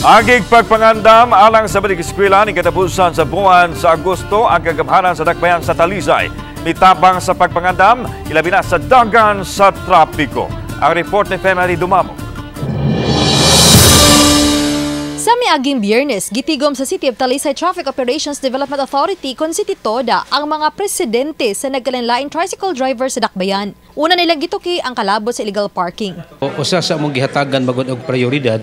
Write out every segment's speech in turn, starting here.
Agig pagpangandam alang sa balik eskwela ni katapusan sa buwan sa Agosto ang kagamhanan sa dakbayan sa Talisay. Nitabang sa pagpangandam, ilabi na sa dagan sa trapiko. Ang report ni Femari Dumamo. Sa miaging Biyernes, gitigom sa City of Talisay Traffic Operations Development Authority kon City Toda ang mga presidente sa nagkalinlaing tricycle driver sa dakbayan. Una nilang gituki ang kalabot sa illegal parking. Usa sa among gihatagan magud og prioridad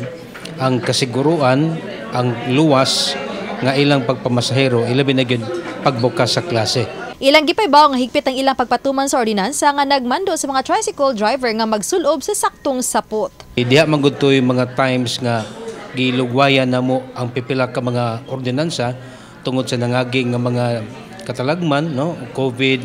ang kasiguruan, ang luwas nga ilang pagpamasahero, ilabi na gyud pagbukas sa klase. Ilang gipaybaw nga higpit ang ilang pagpatuman sa ordinansa nga nagmando sa mga tricycle driver nga magsulob sa saktong sapot. Diha man gud toy mga times nga gilugwayan namo ang pipila ka mga ordinansa tungod sa nangaging nga mga katalagman, no, COVID,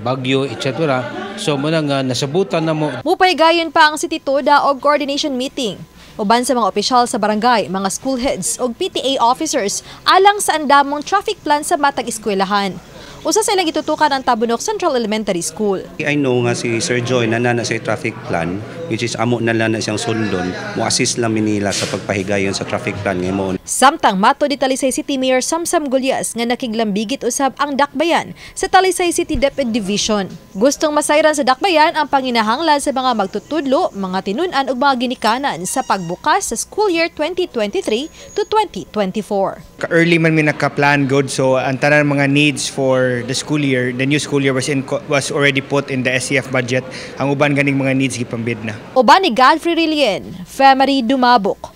bagyo, etc. So muna nga nasabutan namo. Mupaygayon pa ang City Toda og coordination meeting. Uban sa mga opisyal sa barangay, mga school heads o PTA officers alang sa andamong traffic plan sa matag eskwelahan. Usa sa ilang itutukan ang Tabunok Central Elementary School. I know nga si Sir Joy nanana sa traffic plan, which is amo na lang na siyang sundon, mo-assist lang nila sa pagpahigayon sa traffic plan ngayon. Samtang mato di Talisay City Mayor Samsam Gulyas nga nakiglambigit usab ang dakbayan sa Talisay City DepEd Division. Gustong masayran sa dakbayan ang panginahanglan sa mga magtutudlo, mga tinunan ug mga ginikanan sa pagbukas sa school year 2023 to 2024. Early man mi naka-plan good, so ang tanan mga needs for the school year, the new school year was already put in the SCF budget. Ang uban ganing mga needs gipambid na. Uban ni Godfrey Rilien, Femari Dumabok.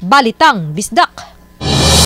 Balitang Bisdak.